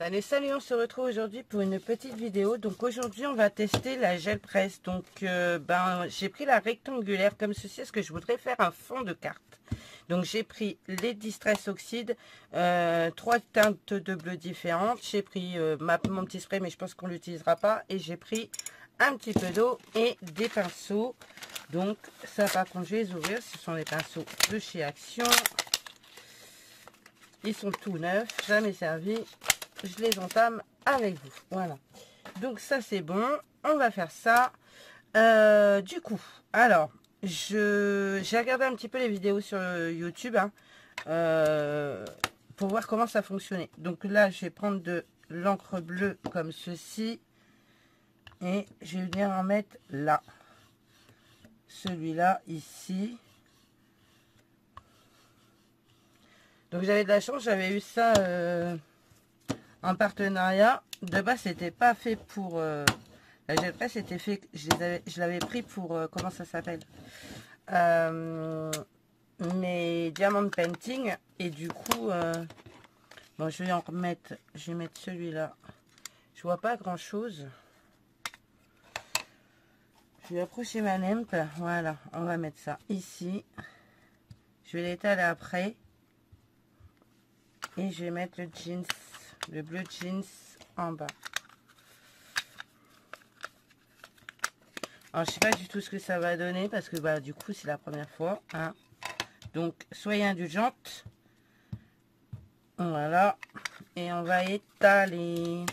Salut, salut, on se retrouve aujourd'hui pour une petite vidéo. Donc aujourd'hui on va tester la gel presse. Donc j'ai pris la rectangulaire comme ceci parce que je voudrais faire un fond de carte. Donc j'ai pris les Distress Oxide, 3 teintes de bleu différentes. J'ai pris mon petit spray mais je pense qu'on l'utilisera pas. Et j'ai pris un petit peu d'eau et des pinceaux. Donc ça par contre je vais les ouvrir. Ce sont les pinceaux de chez Action. Ils sont tout neufs, jamais servis. Je les entame avec vous. Voilà. Donc ça c'est bon. On va faire ça. Du coup, alors, j'ai regardé un petit peu les vidéos sur YouTube hein, pour voir comment ça fonctionnait. Donc là, je vais prendre de l'encre bleue comme ceci. Et je vais venir en mettre là. Celui-là, ici. Donc j'avais de la chance, j'avais eu ça en partenariat. De base, c'était pas fait pour la gel presse, c'était fait. Je l'avais pris pour comment ça s'appelle, mes diamond painting. Et du coup, bon, je vais en remettre. Je vais mettre celui-là. Je vois pas grand chose. Je vais approcher ma lampe. Voilà, on va mettre ça ici. Je vais l'étaler après. Et je vais mettre le jeans, le bleu jeans en bas. Alors je sais pas du tout ce que ça va donner parce que bah du coup c'est la première fois hein. Donc soyez indulgentes. Voilà. Et on va étaler.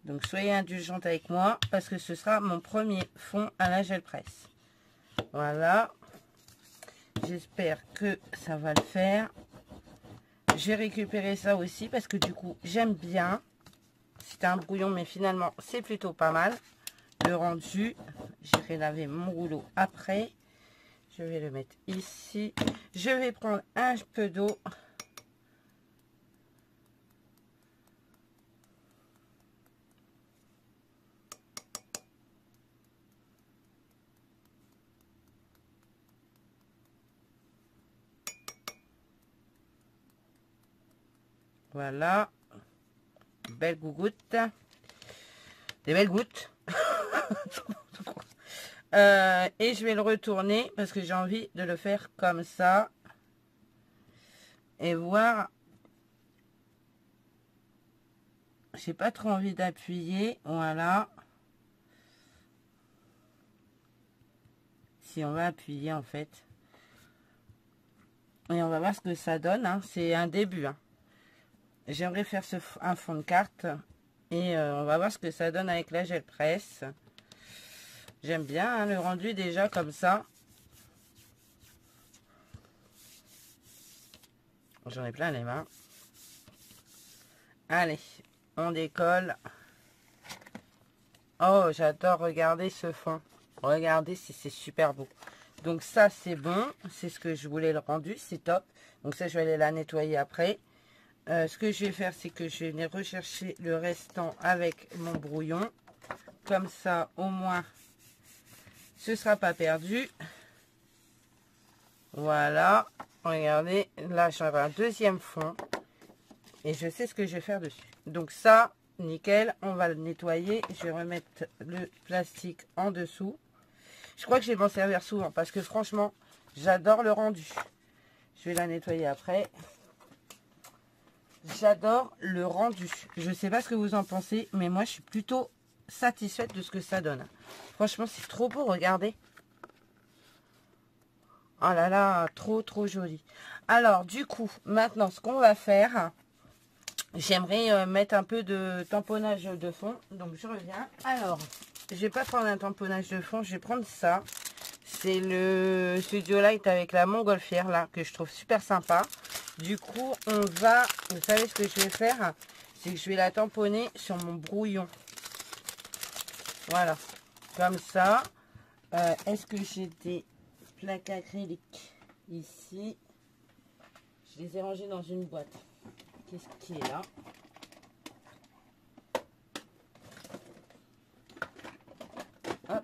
Donc soyez indulgentes avec moi parce que ce sera mon premier fond à la gel presse. Voilà. J'espère que ça va le faire. J'ai récupéré ça aussi parce que du coup j'aime bien. C'était un brouillon mais finalement c'est plutôt pas mal. Le rendu, j'irai laver mon rouleau après. Je vais le mettre ici. Je vais prendre un peu d'eau. Voilà. Belle gougoute. Des belles gouttes. Et je vais le retourner parce que j'ai envie de le faire comme ça. Et voir. J'ai pas trop envie d'appuyer. Voilà. Si on va appuyer en fait. Et on va voir ce que ça donne. Hein. C'est un début. Hein. J'aimerais faire un fond de carte. Et on va voir ce que ça donne avec la gel presse. J'aime bien hein, le rendu déjà comme ça. J'en ai plein les mains. Allez, on décolle. Oh, j'adore regarder ce fond. Regardez si c'est super beau. Donc ça, c'est bon. C'est ce que je voulais le rendu. C'est top. Donc ça, je vais aller la nettoyer après. Ce que je vais faire, c'est que je vais venir rechercher le restant avec mon brouillon. Comme ça, au moins, ce ne sera pas perdu. Voilà. Regardez, là, j'aurai un deuxième fond. Et je sais ce que je vais faire dessus. Donc ça, nickel. On va le nettoyer. Je vais remettre le plastique en dessous. Je crois que je vais m'en servir souvent parce que franchement, j'adore le rendu. Je vais la nettoyer après. J'adore le rendu. Je ne sais pas ce que vous en pensez, mais moi, je suis plutôt satisfaite de ce que ça donne. Franchement, c'est trop beau, regardez. Oh là là, trop, trop joli. Alors, du coup, maintenant, ce qu'on va faire, j'aimerais mettre un peu de tamponnage de fond. Donc, je reviens. Alors, je vais pas prendre un tamponnage de fond, je vais prendre ça. C'est le Studio Light avec la montgolfière, là, que je trouve super sympa. Du coup, on va, vous savez ce que je vais faire, c'est que je vais la tamponner sur mon brouillon. Voilà, comme ça. Est-ce que j'ai des plaques acryliques ici? Je les ai rangées dans une boîte. Qu'est-ce qui est là? Hop.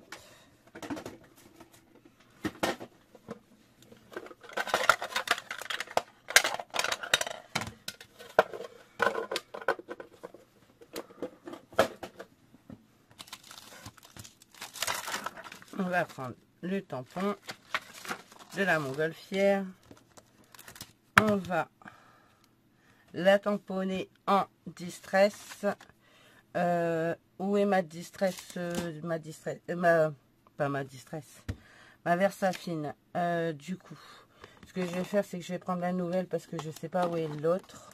On va prendre le tampon de la montgolfière. On va la tamponner en distress. Où est ma distress? Pas ma distress. Ma Versafine. Du coup, ce que je vais faire, c'est que je vais prendre la nouvelle parce que je sais pas où est l'autre.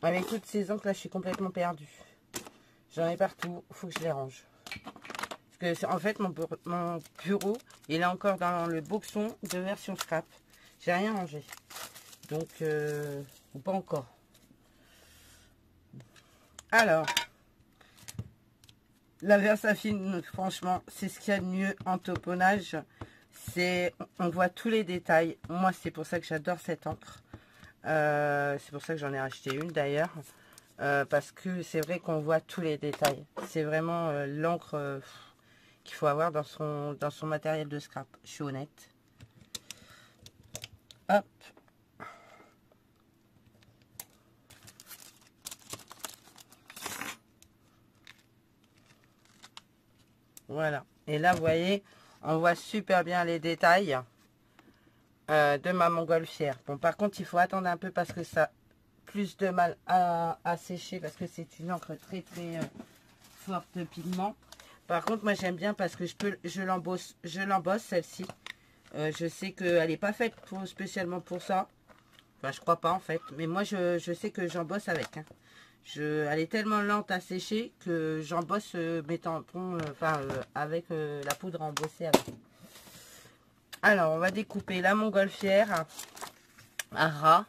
Avec toutes ces encres là, je suis complètement perdue. J'en ai partout. Il faut que je les range. Parce que en fait, mon bureau, il est encore dans le boxon de version scrap. J'ai rien rangé. Donc, ou pas encore. Alors, la Versafine, franchement, c'est ce qu'il y a de mieux en tauponnage. On voit tous les détails. Moi, c'est pour ça que j'adore cette encre. C'est pour ça que j'en ai racheté une d'ailleurs. Parce que c'est vrai qu'on voit tous les détails. C'est vraiment l'encre qu'il faut avoir dans son matériel de scrap. Je suis honnête. Hop. Voilà. Et là, vous voyez, on voit super bien les détails de ma montgolfière. Bon, par contre, il faut attendre un peu parce que ça a plus de mal à sécher parce que c'est une encre très très forte pigment. Par contre, moi, j'aime bien parce que je l'embosse celle-ci. Je sais qu'elle n'est pas faite spécialement pour ça. Enfin, je crois pas en fait. Mais moi, je sais que j'embosse avec. Hein. Elle est tellement lente à sécher que j'embosse mes tampons avec la poudre embossée avec. Alors, on va découper la montgolfière à ras.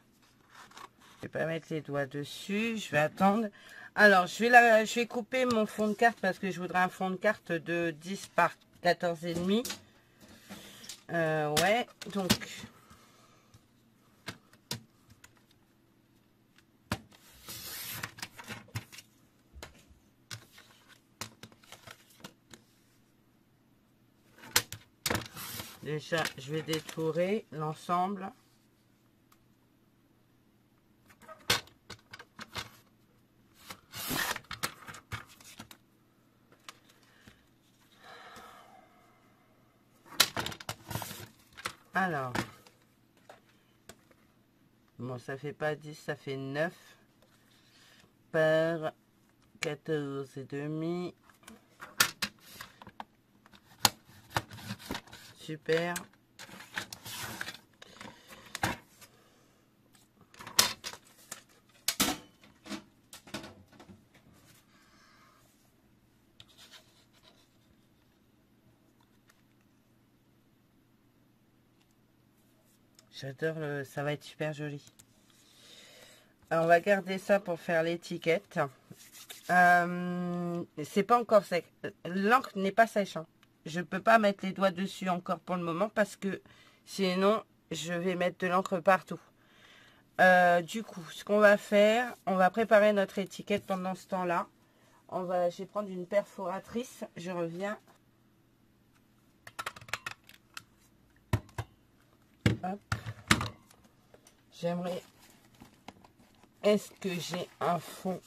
Je vais pas mettre les doigts dessus. Je vais attendre. Alors, je vais couper mon fond de carte parce que je voudrais un fond de carte de 10 par 14,5. Ouais, donc... Déjà, je vais détourer l'ensemble. Alors, bon, ça fait pas 10, ça fait 9 par 14,5. Super. J'adore, ça va être super joli. Alors, on va garder ça pour faire l'étiquette. C'est pas encore sec. L'encre n'est pas sèche. Hein. Je peux pas mettre les doigts dessus encore pour le moment parce que sinon, je vais mettre de l'encre partout. Du coup, ce qu'on va faire, on va préparer notre étiquette pendant ce temps-là. Je vais prendre une perforatrice. Je reviens. Hop. J'aimerais... Est-ce que j'ai un fond?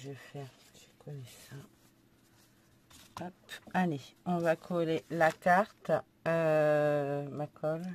vais faire, je vais coller ça. Hop, allez, on va coller la carte, ma colle.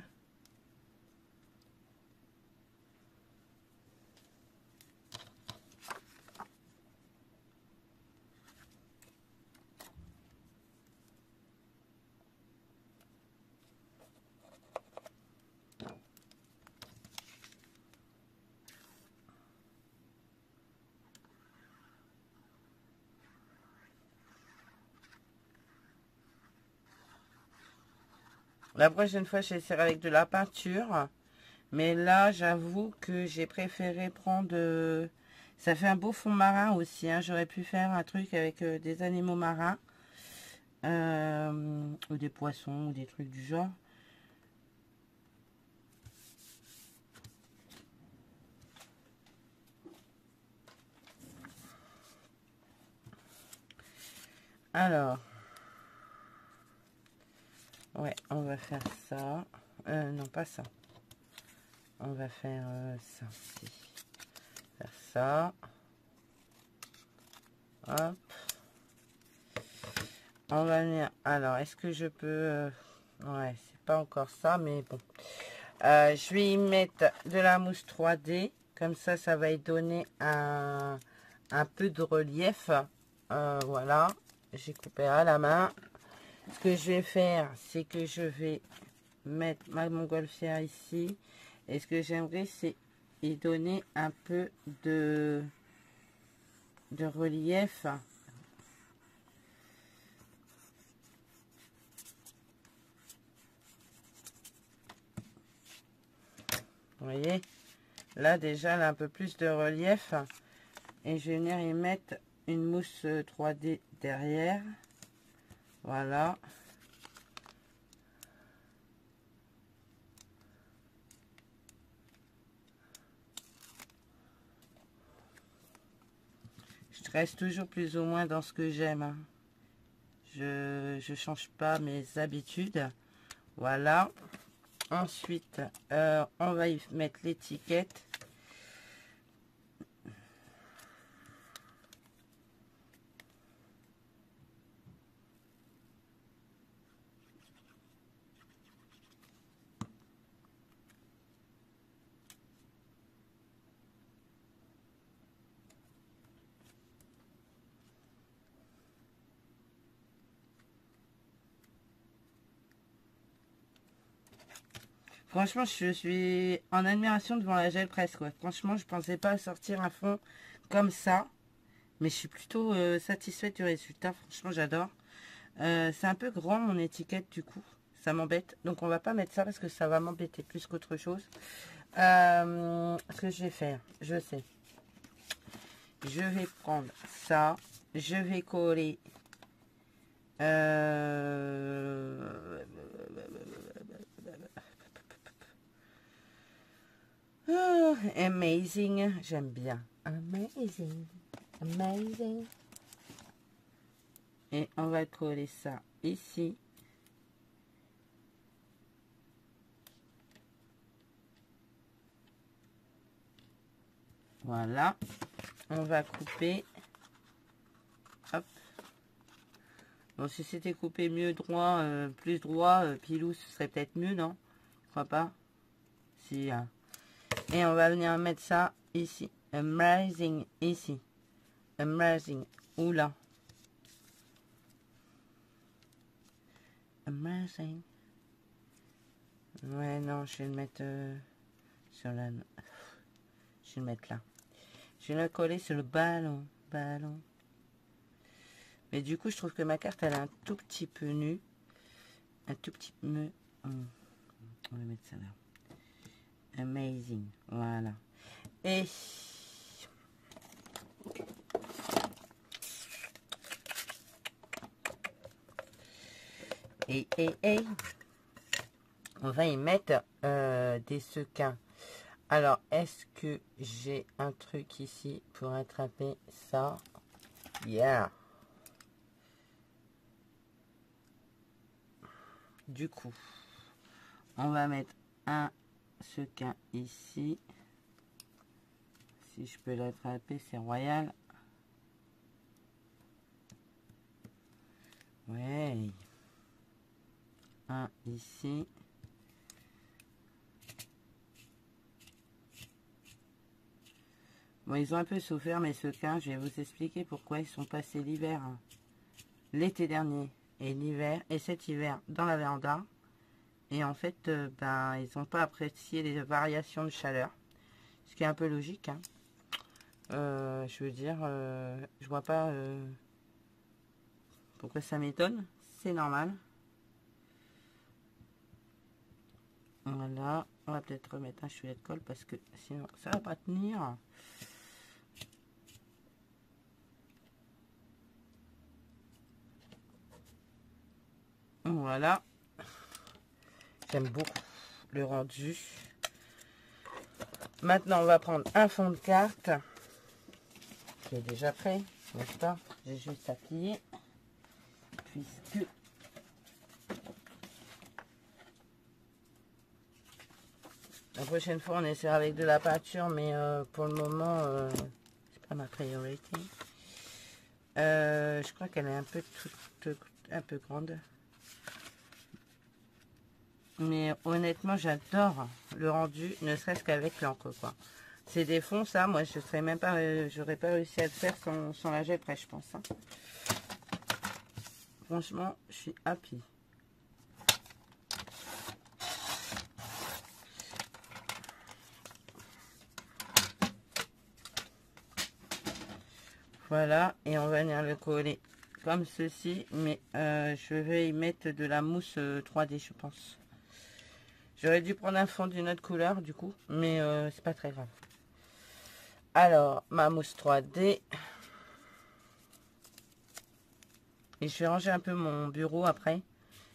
La prochaine fois, j'essaierai avec de la peinture. Mais là, j'avoue que j'ai préféré prendre... Ça fait un beau fond marin aussi. Hein. J'aurais pu faire un truc avec des animaux marins. Ou des poissons, ou des trucs du genre. Alors... Ouais, on va faire ça. Non, pas ça. On va faire ça aussi. Faire ça. Hop. On va venir. Alors, est-ce que je peux... Ouais, c'est pas encore ça, mais bon. Je vais y mettre de la mousse 3D. Comme ça va y donner un peu de relief. Voilà. J'ai coupé à la main. Ce que je vais faire, c'est que je vais mettre ma montgolfière ici. Et ce que j'aimerais, c'est y donner un peu de relief. Vous voyez, là déjà, elle a un peu plus de relief. Et je vais venir y mettre une mousse 3D derrière. Voilà. Je reste toujours plus ou moins dans ce que j'aime. Hein. Je change pas mes habitudes. Voilà. Ensuite, on va y mettre l'étiquette. Franchement, je suis en admiration devant la gel presse, quoi. Franchement, je pensais pas sortir un fond comme ça. Mais je suis plutôt satisfaite du résultat. Franchement, j'adore. C'est un peu grand, mon étiquette, du coup. Ça m'embête. Donc, on va pas mettre ça parce que ça va m'embêter plus qu'autre chose. Ce que je vais faire, je sais. Je vais prendre ça. Je vais coller... Oh, amazing, j'aime bien. Amazing, amazing. Et on va coller ça ici. Voilà. On va couper. Hop. Bon, si c'était coupé mieux droit, plus droit, pilou, ce serait peut-être mieux, non? Je crois pas. Si. Et on va venir mettre ça ici. Amazing, ici. Amazing. Oula. Amazing. Ouais, non, je vais le mettre sur la... Je vais le mettre là. Je vais le coller sur le ballon. Ballon. Mais du coup, je trouve que ma carte, elle est un tout petit peu nue. Un tout petit peu... On va mettre ça là. Amazing. Voilà. Et... on va y mettre des sequins. Alors, est-ce que j'ai un truc ici pour attraper ça? Yeah. Du coup, on va mettre un sequin ici. Si je peux l'attraper, c'est royal. Ouais. Un ici. Bon, ils ont un peu souffert, mes sequins. Je vais vous expliquer pourquoi ils sont passés l'hiver, l'été dernier, et l'hiver, et cet hiver dans la véranda. Et en fait, ben, ils n'ont pas apprécié les variations de chaleur. Ce qui est un peu logique, hein. Je veux dire, je vois pas pourquoi ça m'étonne. C'est normal. Voilà. On va peut-être remettre un filet de colle parce que sinon ça va pas tenir. Voilà. J'aime beaucoup le rendu. Maintenant, on va prendre un fond de carte qui est déjà prêt, n'est-ce pas? J'ai juste à plier puisque la prochaine fois, on essaiera avec de la peinture, mais pour le moment, c'est pas ma priorité. Je crois qu'elle est un peu grande. Mais honnêtement, j'adore le rendu, ne serait-ce qu'avec l'encre, quoi. C'est des fonds, ça, moi, je serais même pas, j'aurais pas réussi à le faire sans la gel presse, je pense. Hein. Franchement, je suis happy. Voilà, et on va venir le coller comme ceci, mais je vais y mettre de la mousse 3D, je pense. J'aurais dû prendre un fond d'une autre couleur, du coup, mais c'est pas très grave. Alors, ma mousse 3D. Et je vais ranger un peu mon bureau après,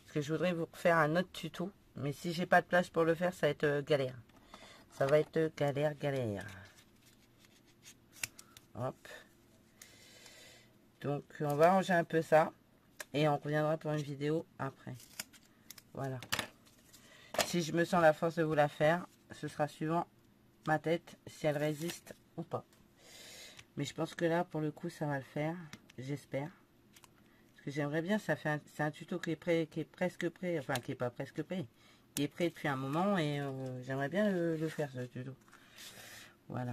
parce que je voudrais vous faire un autre tuto. Mais si j'ai pas de place pour le faire, ça va être galère. Ça va être galère, galère. Hop. Donc, on va ranger un peu ça. Et on reviendra pour une vidéo après. Voilà. Si je me sens la force de vous la faire, ce sera suivant ma tête, si elle résiste ou pas. Mais je pense que là, pour le coup, ça va le faire. J'espère. Parce que j'aimerais bien, c'est un tuto qui est prêt, qui est presque prêt. Enfin, qui est pas presque prêt. Qui est prêt depuis un moment et j'aimerais bien le faire, ce tuto. Voilà.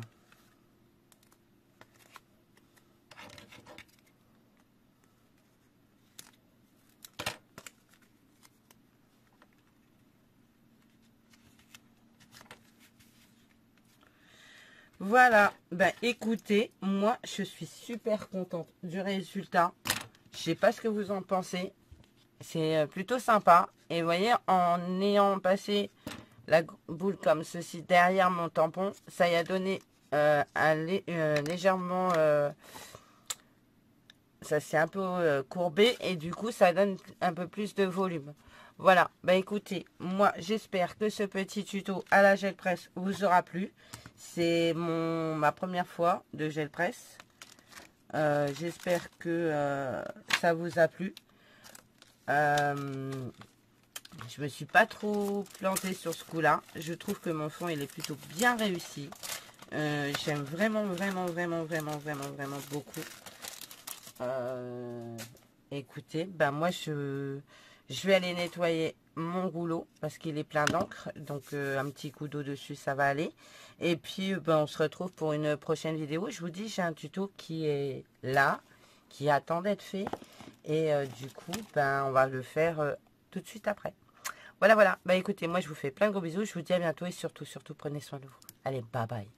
Voilà, ben écoutez, moi je suis super contente du résultat. Je sais pas ce que vous en pensez. C'est plutôt sympa. Et vous voyez, en ayant passé la boule comme ceci derrière mon tampon, ça y a donné légèrement... ça s'est un peu courbé et du coup ça donne un peu plus de volume. Voilà, bah écoutez, moi j'espère que ce petit tuto à la gel presse vous aura plu. C'est ma première fois de gel presse. J'espère que ça vous a plu. Je me suis pas trop plantée sur ce coup là. Je trouve que mon fond il est plutôt bien réussi. J'aime vraiment beaucoup. Écoutez, ben moi je vais aller nettoyer mon rouleau parce qu'il est plein d'encre, donc un petit coup d'eau dessus ça va aller. Et puis ben, on se retrouve pour une prochaine vidéo. Je vous dis, j'ai un tuto qui est là, qui attend d'être fait, et du coup ben on va le faire tout de suite après. Voilà, ben écoutez, moi je vous fais plein de gros bisous, je vous dis à bientôt et surtout prenez soin de vous. Allez, bye bye.